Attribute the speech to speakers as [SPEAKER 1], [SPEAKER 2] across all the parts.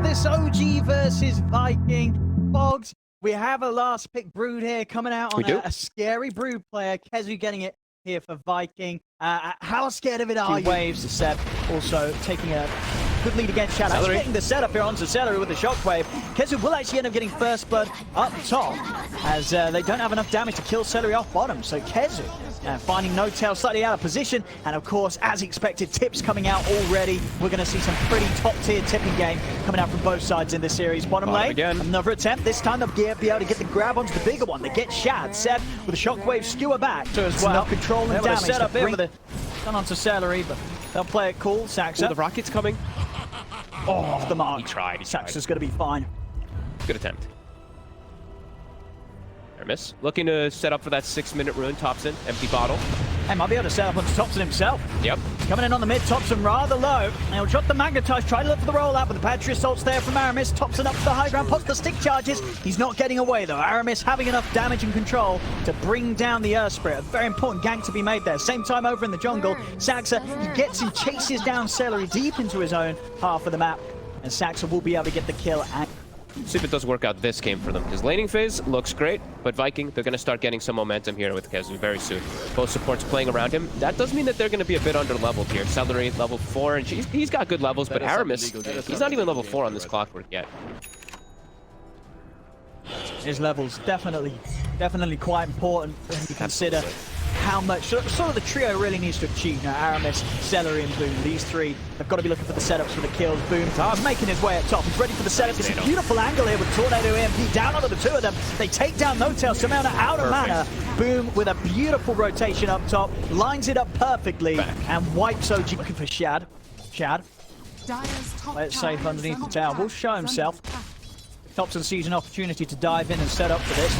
[SPEAKER 1] this OG versus Viking. Boggs, we have a last pick Brood here coming out on a scary Brood player. Kezu getting it here for Viking. How scared of it are you? Waves to Seb, also taking a good lead against Shadow. Actually getting the setup here onto Celery with the shockwave. Kezu will actually end up getting first blood up top, as they don't have enough damage to kill Celery off bottom. So Kezu finding No Tail slightly out of position, and of course, as expected, tips coming out already. We're going to see some pretty top-tier tipping game coming out from both sides in this series. Bottom lane, again. Another attempt. This time they'll be able to get the grab onto the bigger one. They get Shad. Seb with a shockwave skewer back to as well. Control and damage. Set up here with a done onto Celery, but they'll play it cool. Saxa.
[SPEAKER 2] The rocket's coming.
[SPEAKER 1] Oh, off the mark.
[SPEAKER 2] He tried.
[SPEAKER 1] Saxa's going to be fine.
[SPEAKER 2] Good attempt. Miss. Looking to set up for that 6-minute rune. Topson, empty bottle.
[SPEAKER 1] Hey, might be able to set up onto Topson himself.
[SPEAKER 2] Yep.
[SPEAKER 1] Coming in on the mid, Topson rather low. He'll drop the Magnetize, try to look for the rollout, but the Patria Assault's there from Aramis. Topson up to the high ground, pops the stick charges. He's not getting away though. Aramis having enough damage and control to bring down the Earth Spirit. A very important gank to be made there. Same time over in the jungle, Saxa, he gets and chases down Celery deep into his own half of the map. And Saxa will be able to get the kill.
[SPEAKER 2] See if it does work out this game for them. His laning phase looks great, but Viking, they're going to start getting some momentum here with Kezu very soon. Both supports playing around him. That does mean that they're going to be a bit under-leveled here. Celery, level 4, and he's got good levels, but Aramis, he's not even level 4 on this clockwork yet.
[SPEAKER 1] His levels definitely quite important when you consider how much sort of the trio really needs to achieve. Now Aramis, Celery and Boom, these three have got to be looking for the setups for the kills. Boom is making his way up top. He's ready for the setup. It's a beautiful angle here with Tornado EMP down onto the two of them. They take down No Tail, Samana out of mana. Boom with a beautiful rotation up top, lines it up perfectly and wipes OG. Looking for Shad. Let's safe underneath the tower. Will show himself. Topson sees an opportunity to dive in and set up for this.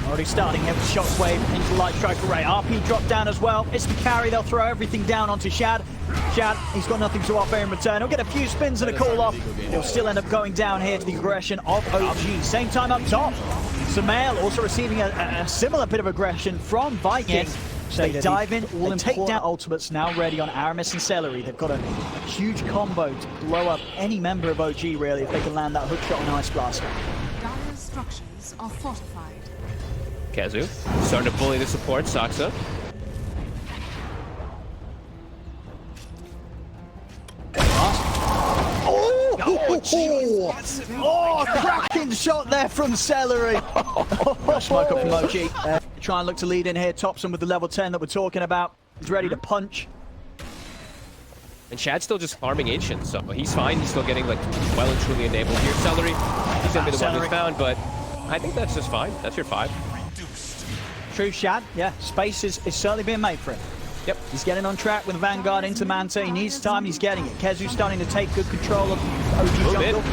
[SPEAKER 1] Already starting here with Shockwave into Light Strike Array. RP drop down as well. It's the carry. They'll throw everything down onto Shad. Shad, he's got nothing to offer in return. He'll get a few spins and a call off. He'll still end up going down here to the aggression of OG. Same time up top. Samael also receiving a similar bit of aggression from Viking. They dive in, they take down ultimates now ready on Aramis and Celery. They've got a huge combo to blow up any member of OG really if they can land that hook shot on Ice Blast.
[SPEAKER 3] Dire structures are fortified.
[SPEAKER 2] Kezu starting to bully the support. Saxa.
[SPEAKER 1] Oh, cracking shot there from Celery. Smoke up from OG. Try and look to lead in here. Topson with the level 10 that we're talking about. He's ready to punch.
[SPEAKER 2] And Shad's still just farming Ancient, so he's fine. He's still getting like well and truly enabled here. Celery, he's gonna be the one who's found, but I think that's just fine. That's your 5.
[SPEAKER 1] True Shad, yeah. Space is certainly being made for it. Yep, he's getting on track with Vanguard into Manta. He needs time, he's getting it. Kezu's starting to take good control of OG jungle.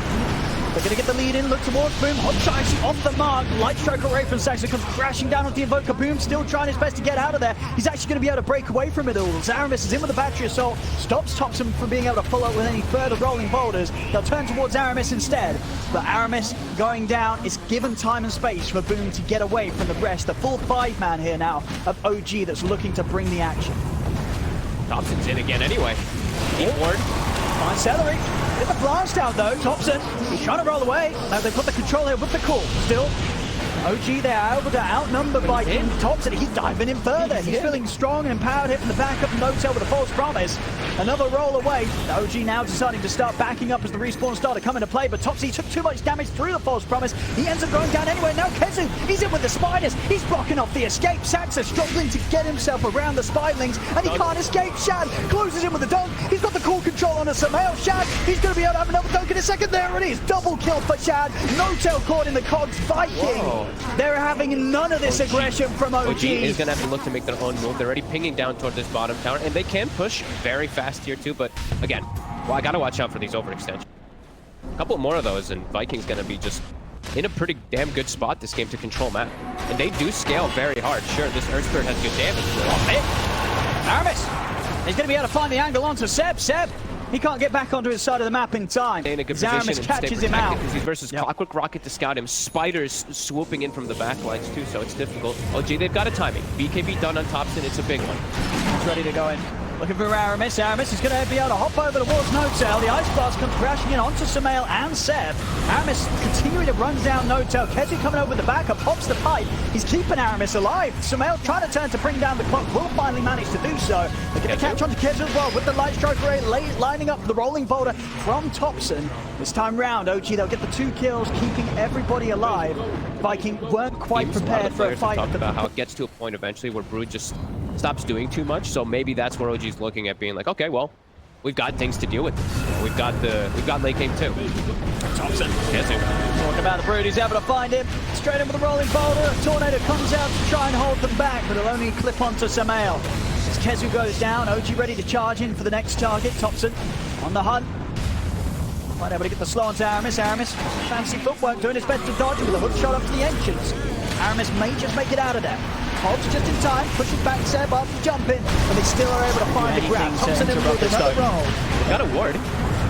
[SPEAKER 1] They're going to get the lead in, look towards Boom. Hot strikes off the mark. Light Strike Array from Saxon comes crashing down onto the Invoker. Boom still trying his best to get out of there. He's actually going to be able to break away from it all. Aramis is in with the Battery Assault. Stops Topson from being able to follow up with any further rolling boulders. They'll turn towards Aramis instead. But Aramis going down is given time and space for Boom to get away from the rest. The full 5-man here now of OG that's looking to bring the action.
[SPEAKER 2] Topson's in again anyway. Deep ward.
[SPEAKER 1] Fine Celery. Get the blast out though. Topson, he's trying to roll away. Now they've got the control here with the call. Still, OG, they're able to outnumber Viking. Topson, he's diving in further. He's feeling strong and empowered here from the back up. No Tail with a false promise. Another roll away. The OG now deciding to start backing up as the respawn started to come into play, but Topsy took too much damage through the false promise. He ends up going down anyway. Now Kezu, he's in with the spiders. He's blocking off the escape. Saxa struggling to get himself around the spiderlings, and he can't escape. Shad closes in with the dunk. He's got the cool control on a Samael. Shad, he's going to be able to have another dunk in a second. There it is. Double kill for Shad. No Tail caught in the cogs. Viking. Whoa. They're having none of this aggression from OG.
[SPEAKER 2] OG is going to have to look to make their own move. They're already pinging down toward this bottom tower, and they can push very fast here too, but again, well, I got to watch out for these overextensions. A couple more of those, and Viking's going to be just in a pretty damn good spot this game to control map. And they do scale very hard. Sure, this Earth Spirit has good damage.
[SPEAKER 1] Aramis, he's going to be able to find the angle onto Seb. He can't get back onto his side of the map in time.
[SPEAKER 2] In a good position
[SPEAKER 1] catches him out.
[SPEAKER 2] Because he's versus Clockwork Rocket to scout him. Spiders swooping in from the back lines too, so it's difficult. OG, they've got a timing. BKB done on Topson, it's a big one.
[SPEAKER 1] He's ready to go in. Looking for Aramis. Aramis is going to be able to hop over towards Notel. The Ice Blast comes crashing in onto Sumail and Seb. Aramis continuing to run down Notel. Kezu coming over with the backup, pops the pipe. He's keeping Aramis alive. Sumail trying to turn to bring down the clock. Will finally manage to do so. They're going to catch onto Kezu as well with the Light Strike Ray lining up the rolling boulder from Topson. This time round, OG, they'll get the 2 kills, keeping everybody alive. Viking weren't quite prepared for a fight.
[SPEAKER 2] Talked about how it gets to a point eventually where Brood just stops doing too much, so maybe that's where OG's looking at being like, okay, well, we've got things to deal with. We've got late game too.
[SPEAKER 1] Topson, talking about the Brood, he's able to find him. Straight in with a rolling boulder. Tornado comes out to try and hold them back, but it'll only clip onto Sumail. As Kezu goes down, OG ready to charge in for the next target. Topson on the hunt. Might able to get the slow onto Aramis. Aramis, fancy footwork, doing his best to dodge with a hook shot up to the entrance. Aramis may just make it out of there. Hobbs just in time, pushes back Seb up, jumping, but they still are able to find the grab. Topson in with another roll.
[SPEAKER 2] Got a ward.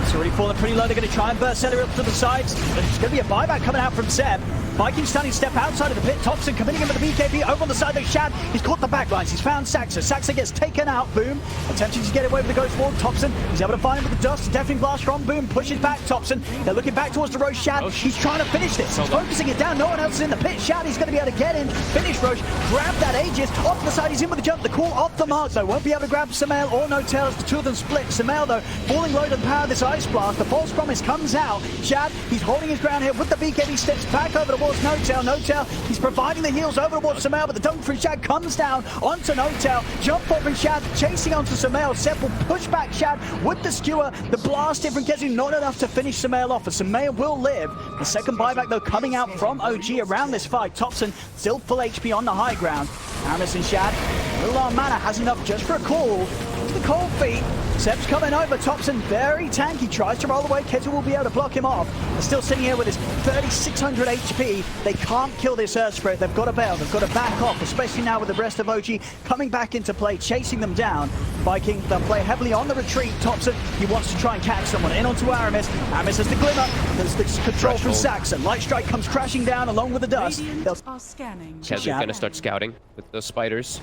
[SPEAKER 1] It's already fallen pretty low. They're going to try and burst Celery up to the sides. There's going to be a buyback coming out from Seb. Viking standing step outside of the pit. Topson committing him with the BKB over on the side of Shad. He's caught the backlines. He's found Saxa. Saxa gets taken out. Boom. Attempting to get away with the Ghost Wall. Topson. He's able to find him with the dust. Deafening blast from Boom. Pushes back Topson. They're looking back towards the Roche. Shad. He's trying to finish this. He's focusing it down. No one else is in the pit. Shad. He's going to be able to get in. Finish Roche. Grab that Aegis. Off the side. He's in with the jump. The call off the mark though. Won't be able to grab Sumail or Notel as the two of them split. Sumail though falling low to the power of this Ice Blast. The false promise comes out. Shad. He's holding his ground here with the BKB. Steps back over towards Notel. Notel. He's providing the heals over towards Sumail, but the dunk from Shad comes down onto Notel. Jump ball from Shad, chasing onto Sumail. Seb will push back Shad with the skewer. The blast in from Kezu, not enough to finish Sumail off, but Sumail will live. The second buyback, though, coming out from OG around this fight. Topson still full HP on the high ground. Aramis and Shad, a little on mana, has enough just for a call. The cold feet. Seb's coming over. Topson very tanky. Tries to roll away. Kezu will be able to block him off. They're still sitting here with his 3,600 HP. They can't kill this Earth Spirit. They've got to bail. They've got to back off, especially now with the rest of OG coming back into play, chasing them down. Viking, they'll play heavily on the retreat. Topson, he wants to try and catch someone. In onto Aramis. Aramis has the glimmer. There's the control from Saxon. Light Strike comes crashing down along with the dust.
[SPEAKER 2] Kezu's going to start scouting with the spiders.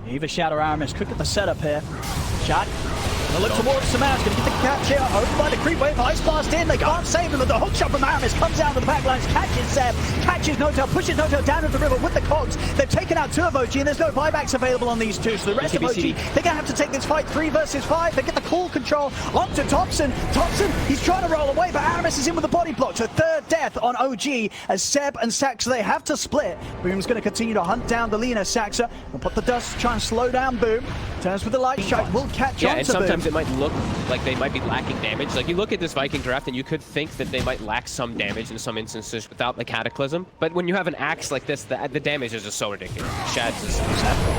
[SPEAKER 1] Either Shad or Aramis. Quick at the setup here. Shad. They'll look towards Sumail. Going to get the catch here. Over by the creep wave. Ice Blast in. They can't save him. But the hook shot from Aramis comes out of the backlines. Catches Seb. Catches Notel. Pushes Notel down into the river with the cogs. They've taken out 2 of OG. And there's no buybacks available on these 2. So the rest of OG, they're going to have to take this fight 3 versus 5. They get the cool control onto Topson. Topson, he's trying to roll away. But Aramis is in with the body block. So third death on OG as Seb and Saxa, they have to split. Boom's going to continue to hunt down the Lina. Saxa will put the dust to try and slow down Boom. Turns with the Light Strike. Will catch on to Boom.
[SPEAKER 2] And sometimes it might look like they might be lacking damage. Like, you look at this Viking draft and you could think that they might lack some damage in some instances without the Cataclysm. But when you have an axe like this, the damage is just so ridiculous. Shad's just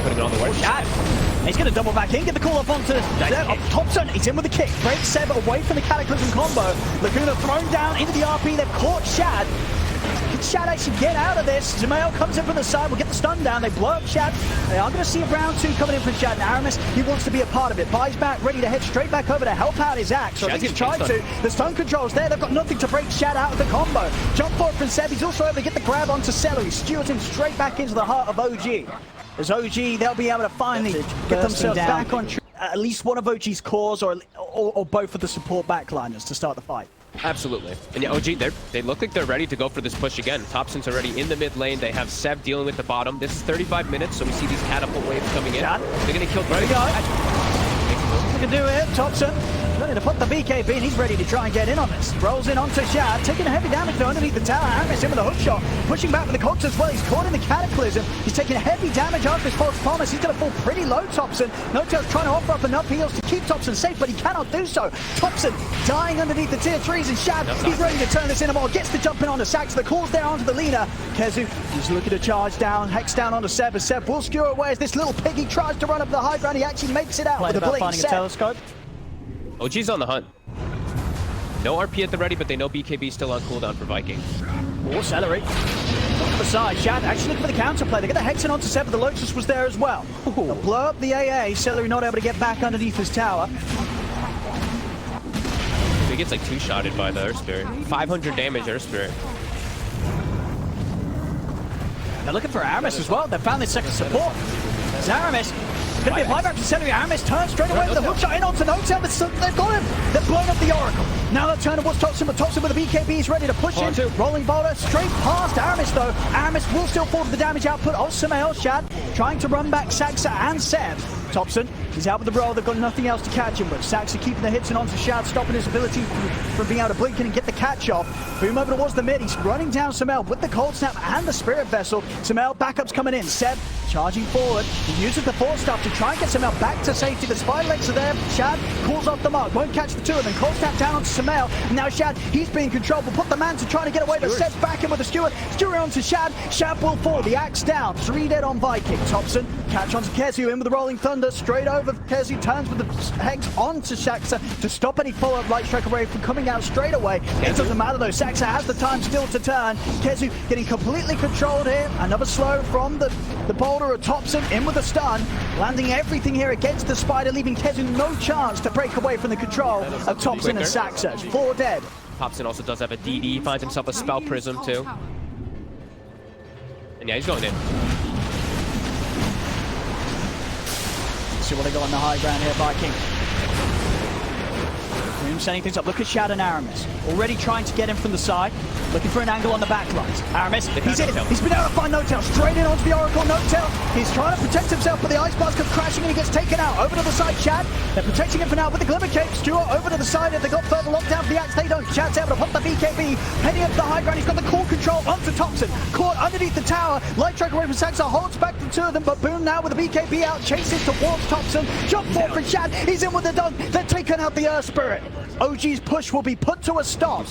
[SPEAKER 2] putting it on the work.
[SPEAKER 1] Shad! He's going to double back in, get the call off onto Topson. He's in with the kick. Breaks Seb away from the Cataclysm combo. Laguna thrown down into the RP. They've caught Shad. Can Shad actually get out of this? Sumail comes in from the side, will get the stun down. They blow up Shad. They are going to see a round 2 coming in from Shad. And Aramis, he wants to be a part of it. Buys back, ready to head straight back over to help out his axe. So I think he's tried to. The stun control's there. They've got nothing to break Shad out of the combo. Jump forward from Seb. He's also able to get the grab onto Celery. Skewers him straight back into the heart of OG. As OG, they'll be able to finally get themselves back on at least one of OG's cores or both of the support backliners to start the fight.
[SPEAKER 2] Absolutely. And yeah, OG, they look like they're ready to go for this push again. Topson's already in the mid lane. They have Seb dealing with the bottom. This is 35 minutes, so we see these catapult waves coming in. They're going to kill
[SPEAKER 1] There we go. What can do it? Topson ready to put the BKB, and he's ready to try and get in on this. Rolls in onto Shad, taking a heavy damage though underneath the tower. Aramis in with a hook shot, pushing back with the cogs as well. He's caught in the Cataclysm. He's taking heavy damage after his false promise. He's going to fall pretty low, Topson. Notel's trying to offer up enough heals to keep Topson safe, but he cannot do so. Topson dying underneath the tier 3s, and Shad, he's ready to turn this in more. Gets the jump in onto Sax. The call's there onto the Lina. Kezu, he's looking to charge down, hex down onto Seb, as Seb will skewer away as this little piggy tries to run up the high ground. He actually makes it out with a blink.
[SPEAKER 4] Finding a telescope.
[SPEAKER 2] OG's on the hunt. No RP at the ready, but they know BKB still on cooldown for Viking.
[SPEAKER 1] More Celery. On the side, Shad actually looking for the counterplay. They get the Hexen onto Seb, but the Lotus was there as well. They'll blow up the AA. Celery not able to get back underneath his tower.
[SPEAKER 2] He gets like 2-shotted by the Earth Spirit. 500 damage Earth Spirit.
[SPEAKER 1] They're looking for Aramis as well. They found their second support. There's Aramis. Gonna be a buyback from Celery. Aramis turns straight away with a hookshot in onto Notel. They've got him. They've blown up the Oracle. Now they're turning towards Topson, but Topson with the BKB is ready to push in. Rolling boulder straight past Aramis though. Aramis will still fall to the damage output of Sumail. Shad trying to run back Saxa and Seb. Topson, he's out with the roll. They've got nothing else to catch him, but Saxa keeping the hits and onto Shad, stopping his ability from being able to blink in and get the catch off. Boom over towards the mid. He's running down Sumail with the Cold Snap and the Spirit Vessel. Sumail backups coming in. Seb charging forward. He uses the force stuff to try and get Sumail back to safety. The spider legs are there. Shad calls off the mark. Won't catch the two of them. Cold Snap down onto Sumail. Now Shad, he's being controlled. Will put the man to try to get away, but Seb's back in with the skewer. Skewer onto Shad. Shad will fall. The axe down. 3 dead on Viking. Topson catch onto Kezu in with the Rolling Thunder. Straight over. Kezu turns with the Hex onto Saxa to stop any follow-up Light Strike array from coming out straight away. It doesn't matter though. Saxa has the time still to turn. Kezu getting completely controlled here. Another slow from the boulder of Topson in with the stun. Landing everything here against the spider, leaving Kezu no chance to break away from the control of Topson and Saxa. 4 dead.
[SPEAKER 2] Topson also does have a DD. Finds himself a Spell Prism too. And yeah, he's going in.
[SPEAKER 1] See what they got on the high ground here, Viking. Setting things up. Look at Shad and Aramis. Already trying to get him from the side. Looking for an angle on the backlines. Aramis, he's in. He's been able to find Notel. Straight in onto the Oracle. Notel, he's trying to protect himself, but the Ice Blast comes crashing and he gets taken out. Over to the side, Shad. They're protecting him for now with the Glimmer Cape. Stuart over to the side. If they got further locked down for the axe, they don't. Shad's able to pop the BKB. Heading up to the high ground. He's got the core control onto Topson. Caught underneath the tower. Light Strike away from Saxa. Holds back the two of them, but Boom now with the BKB out. Chases towards Topson. Jump forward for Shad. He's in with the dunk. They're taking out the Earth Spirit. OG's push will be put to a stop.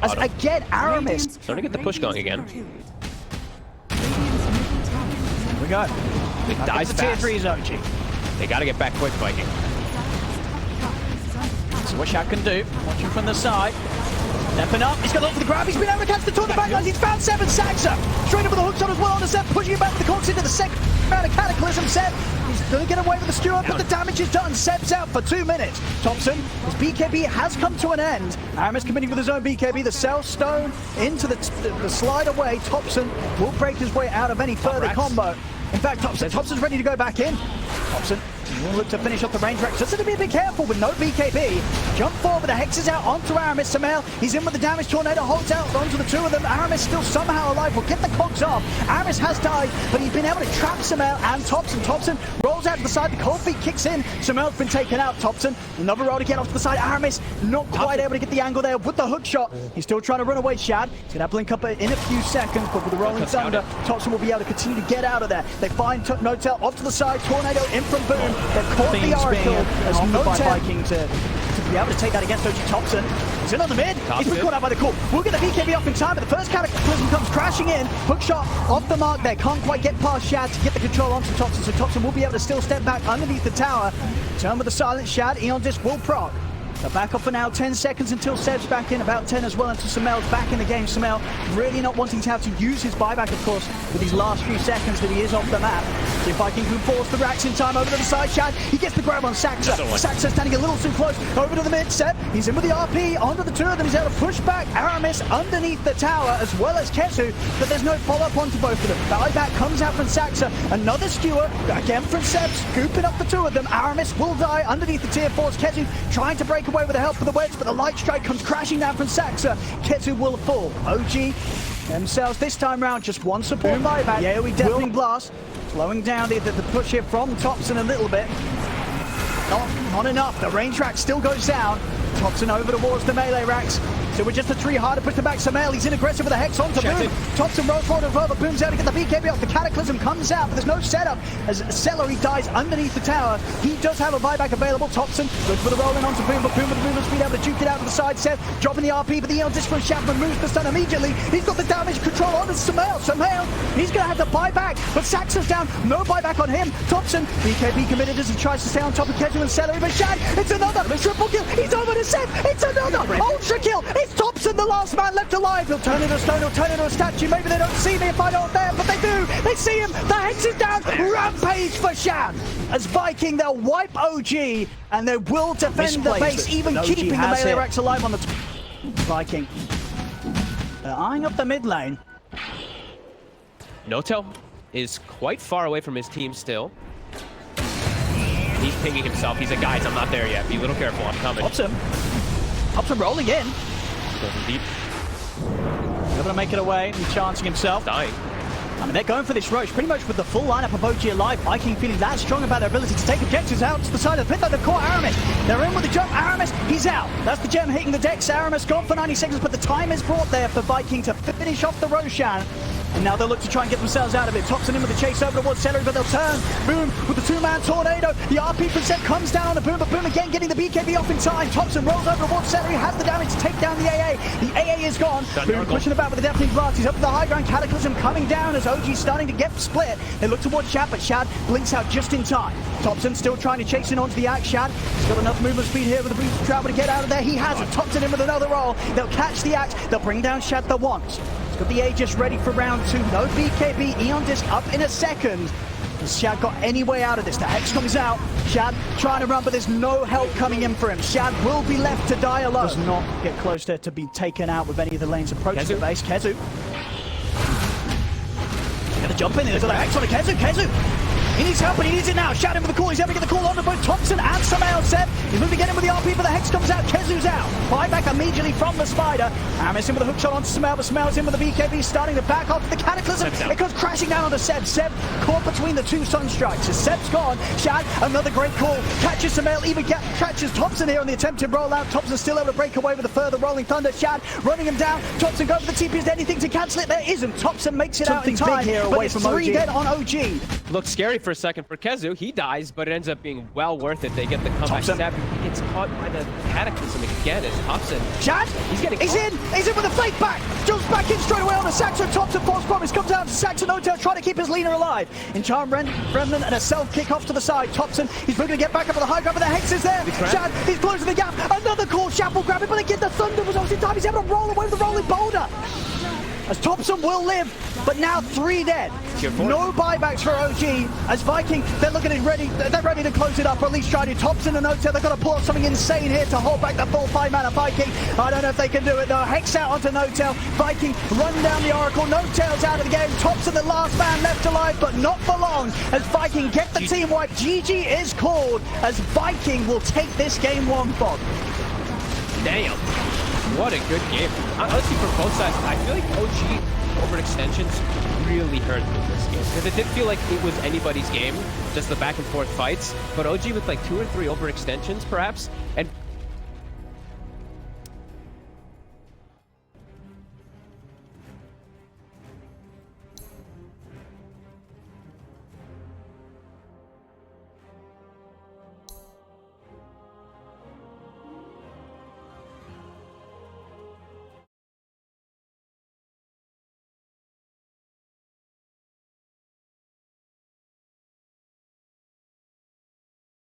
[SPEAKER 1] As again, Aramis
[SPEAKER 2] starting to get the push going again.
[SPEAKER 1] Here we go.
[SPEAKER 2] It dies fast.
[SPEAKER 1] Tier 3 is OG.
[SPEAKER 2] They got to get back quick, Viking.
[SPEAKER 1] So what Shad can do, watching from the side. Stepping up, he's got off for the grab, he's been able to catch the two on the backlines, he's found Seb and Saxa. Straight up with the hook shot as well on the Seb, pushing him back with the corks into the second round of Cataclysm. Seb, he's going to get away with the skewer, but the damage is done. Seb's out for 2 minutes. Topson, his BKB has come to an end. Aramis committing with his own BKB, the Cell Stone into the slide away. Topson will break his way out of any further combo. In fact, Topson's ready to go back in. Topson will look to finish off the range rack. Just to be a bit careful with no BKB. Jump forward, but the Hex is out onto Aramis. Sumail, he's in with the damage. Tornado holds out onto the two of them. Aramis still somehow alive. Will get the cogs off. Aramis has died, but he's been able to trap Sumail and Topson. Topson rolls out to the side. The cold feet kicks in. Sumail's been taken out. Topson, another roll to get off to the side. Aramis not quite able to get the angle there with the hook shot. He's still trying to run away. Shad, he's going to blink up in a few seconds, but with the Rolling Thunder, Topson will be able to continue to get out of there. They find Notel off to the side. Tornado in from Boom. They've caught the Oracle as Notel Viking to be able to take that against OG Topson. He's in on the mid. He's been caught out by the core. We'll get the BKB off in time, but the first Cataclysm comes crashing in. Hook shot off the mark there. Can't quite get past Shad to get the control onto Topson, so Topson will be able to still step back underneath the tower. Turn with the silent Shad. Eon Disc will proc. So back off for now, 10 seconds until Seb's back in, about 10 as well until Sumail's back in the game. Sumail really not wanting to have to use his buyback, of course, with these last few seconds that he is off the map. See if Viking can force the racks in time over to the side. Shad, he gets the grab on Saxa. Saxa standing a little too close. Over to the mid, Seb, he's in with the RP, onto the two of them. He's able to push back Aramis underneath the tower, as well as Kezu, but there's no follow-up onto both of them. Buyback comes out from Saxa, another skewer, again from Seb, scooping up the two of them. Aramis will die underneath the tier 4s. Kezu trying to break away with the help of the wedge, but the Light Strike comes crashing down from Saxa. Kezu will fall. OG themselves this time round, just one support buyback. AoE Deafening Blast, slowing down the push here from Topson a little bit. Not enough. The range rack still goes down. Topson over towards the melee racks. So we're just a 3 hard to push the back. Sumail, he's in aggressive with a Hex onto Boom. Topson rolls forward as well, but Boom's out to get the BKB off. The Cataclysm comes out, but there's no setup as Celery dies underneath the tower. He does have a buyback available. Topson looks for the roll in onto Boom, but Boom with the movement speed able to juke it out to the side. Seth dropping the RP, but the Eon Disc from Shad removes the stun immediately. He's got the damage control on Sumail. Sumail, he's going to have to buy back, but Saxa's down. No buyback on him. Topson, BKB committed as he tries to stay on top of Kezu and Celery, but Shad, it's another triple kill. He's over to Seth. It's another ultra kill. It's Topson, the last man left alive. He'll turn into a stone, he'll turn into a statue. Maybe they don't see me if I don't there, but they do. They see him. The Hex is down. Rampage for Shad. As Viking, they'll wipe OG and they will defend the base, even keeping the melee racks alive on the Viking. They're eyeing up the mid lane.
[SPEAKER 2] Notel is quite far away from his team still. he's pinging himself. He's like, guys, I'm not there yet. Be a little careful. I'm coming.
[SPEAKER 1] Topson rolling in.
[SPEAKER 2] Goes deep.
[SPEAKER 1] Able to make it away. He's chancing himself.
[SPEAKER 2] Dying.
[SPEAKER 1] I mean, they're going for this Roche pretty much with the full lineup of OG alive. Viking feeling that strong about their ability to take objectives out to the side of the pit, though they've caught Aramis. They're in with the jump. Aramis, he's out. That's the gem hitting the decks. Aramis gone for 90 seconds, but the time is brought there for Viking to finish off the Roshan. And now they'll look to try and get themselves out of it. Topson in with the chase over towards Celery, but they'll turn. Boom with the two-man tornado. The RP from Seb comes down on the Boom, but Boom again getting the BKB off in time. Topson rolls over towards Celery, has the damage to take down the AA. The AA is gone. Boom pushing about with the deafening blast. He's up to the high ground. Cataclysm coming down as OG starting to get split. They look towards Shad, but Shad blinks out just in time. Topson still trying to chase in onto the Axe. Shad, he's got enough movement speed here with the Breeze Travel to get out of there. He has it. Topson in with another roll. They'll catch the Axe. They'll bring down Shad the once. Got the Aegis ready for round 2. No BKB. Eon Disc up in a second. Has Shad got any way out of this? The Hex comes out. Shad trying to run, but there's no help coming in for him. Shad will be left to die alone. Does not get close to be taken out with any of the lanes approaching the base. Kezu. Gonna jump in. There's a Hex on a Kezu. Kezu. He needs help, and he needs it now. Shad in for the call. He's able to get the call on to both Topson and Samael. Seb. He's moving to get him with the RP, but the Hex comes out. Kezu's out. Buyback immediately from the Spider. Aramis in with a hook shot onto Samael, but Samael's in with the BKB, starting to back off the Cataclysm. It goes crashing down onto Seb. Seb caught between the two Sunstrikes. As Seb's gone, Shad, another great call. Catches Samael, even catches Topson here on the attempted rollout. Topson still able to break away with a further rolling thunder. Shad running him down. Topson goes for the TP. Is there anything to cancel it? There isn't. Topson makes it out in time, big here away from 3 dead on OG.
[SPEAKER 2] Looked scary for a second for Kezu. He dies, but it ends up being well worth it. They get the comeback. Stab. He gets caught by the Cataclysm again as Topson.
[SPEAKER 1] Shad, he's in with a fake back. Jumps back in straight away on the Saxon. Topson false promise comes out to Saxon Hotel, trying to keep his leaner alive. In Charm Remnant and a self kick off to the side. Topson, he's moving to get back up on the high ground, but the Hex is there. Shad, he's closing the gap. Another call. Shad will grab it, but again the Thunder was almost in time. He's able to roll away with the rolling boulder. As Topson will live, but now 3 dead. No buybacks for OG. As Viking, they're looking at ready. They're ready to close it up, or at least try to. Topson and Notel, they've got to pull off something insane here to hold back the full 5-mana Viking. I don't know if they can do it though. Hex out onto Notel. Viking run down the Oracle. Notel's out of the game. Topson, the last man left alive, but not for long. As Viking get the team wipe. GG is called. As Viking will take this game 1, Fog.
[SPEAKER 2] Damn. What a good game. Honestly, for both sides, I feel like OG overextensions really hurt them this game. Because it did feel like it was anybody's game, just the back and forth fights. But OG with like 2 or 3 overextensions, perhaps. And